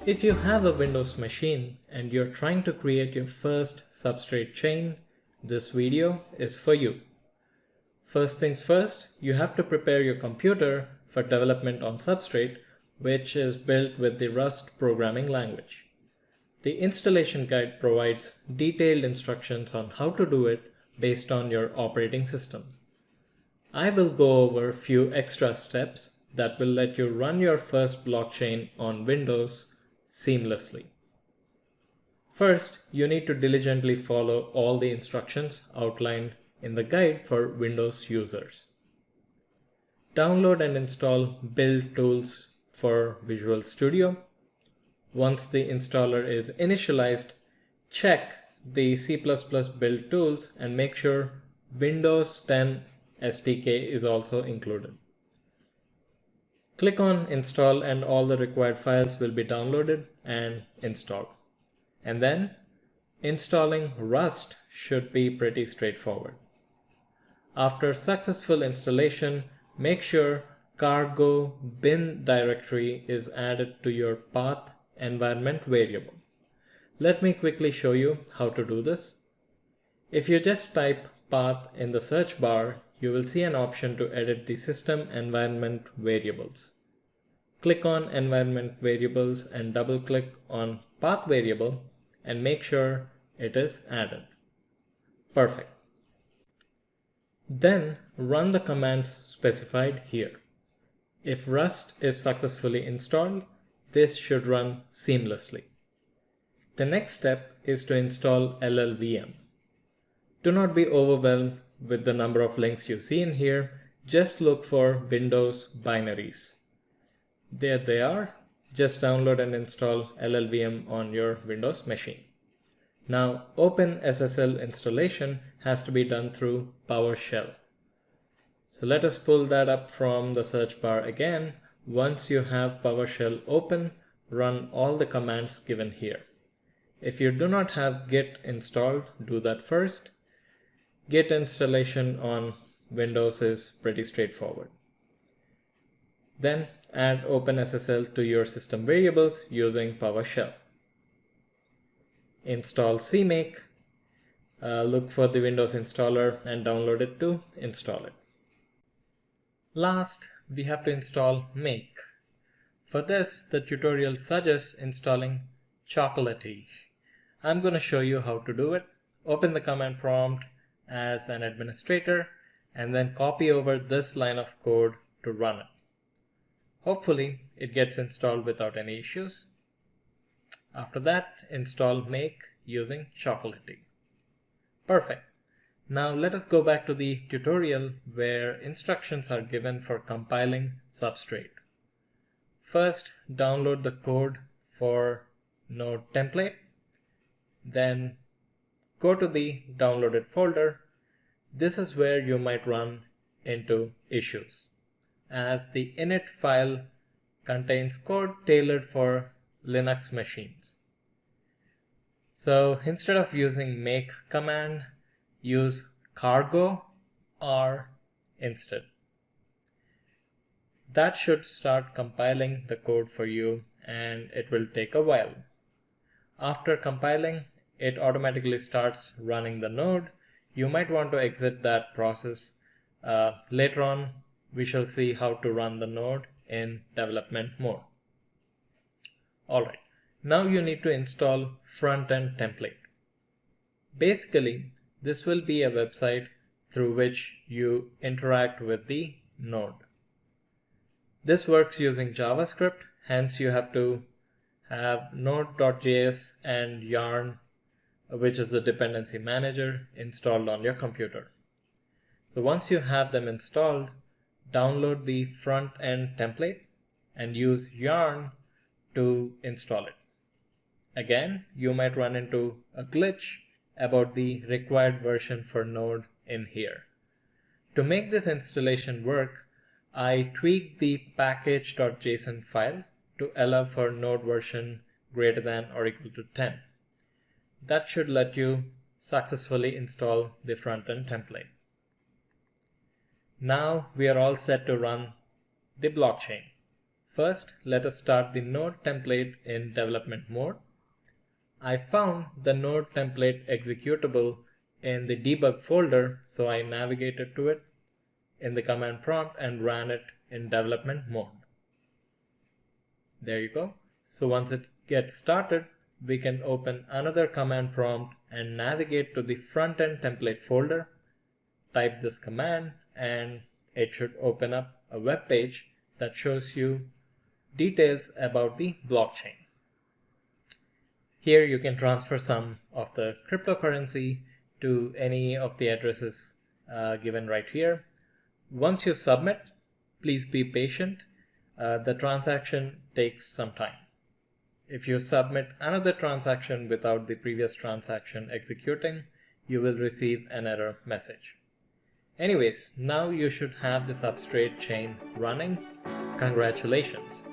If you have a Windows machine and you're trying to create your first Substrate chain, this video is for you. First things first, you have to prepare your computer for development on Substrate, which is built with the Rust programming language. The installation guide provides detailed instructions on how to do it based on your operating system. I will go over a few extra steps that will let you run your first blockchain on Windows seamlessly. First, you need to diligently follow all the instructions outlined in the guide for Windows users. Download and install build tools for Visual Studio. Once the installer is initialized, check the C++ build tools and make sure Windows 10 SDK is also included. Click on install and all the required files will be downloaded and installed. And then installing Rust should be pretty straightforward. After successful installation, make sure cargo bin directory is added to your path environment variable. Let me quickly show you how to do this. If you just type path in the search bar, you will see an option to edit the system environment variables. Click on environment variables and double click on path variable and make sure it is added. Perfect. Then run the commands specified here. If Rust is successfully installed, this should run seamlessly. The next step is to install Llvm. Do not be overwhelmed with the number of links you see in here. Just look for Windows binaries. There they are. Just download and install Llvm on your Windows machine. Now, open Ssl installation has to be done through PowerShell. So let us pull that up from the search bar again. Once you have PowerShell open, run all the commands given here. If you do not have Git installed, do that first. Git installation on Windows is pretty straightforward. Then add OpenSSL to your system variables using PowerShell. Install CMake, look for the Windows installer and download it to install it. Last, we have to install Make. For this, the tutorial suggests installing Chocolatey. I'm going to show you how to do it. Open the command prompt as an administrator and then copy over this line of code to run it. Hopefully, it gets installed without any issues. After that, install Make using Chocolatey. Perfect. Now let us go back to the tutorial where instructions are given for compiling Substrate. First, download the code for Node template. Then go to the downloaded folder. This is where you might run into issues, as the init file contains code tailored for Linux machines. So instead of using make command, use cargo R instead. That should start compiling the code for you, and it will take a while. After compiling, it automatically starts running the node. You might want to exit that process. Later on, we shall see how to run the node in development mode. Alright, now you need to install front-end template. Basically, this will be a website through which you interact with the node. This works using JavaScript, hence you have to have node.js and Yarn, which is the dependency manager, installed on your computer. So once you have them installed, download the front-end template and use Yarn to install it. Again, you might run into a glitch about the required version for Node in here. To make this installation work, I tweaked the package.json file to allow for Node version greater than or equal to 10. That should let you successfully install the front-end template. Now we are all set to run the blockchain. First, let us start the node template in development mode. I found the node template executable in the debug folder, so I navigated to it in the command prompt and ran it in development mode. There you go. So once it gets started, we can open another command prompt and navigate to the front-end template folder, type this command, and it should open up a web page that shows you details about the blockchain. Here you can transfer some of the cryptocurrency to any of the addresses given right here. Once you submit, please be patient. The transaction takes some time. If you submit another transaction without the previous transaction executing, you will receive an error message. Anyways, now you should have the Substrate chain running. Congratulations!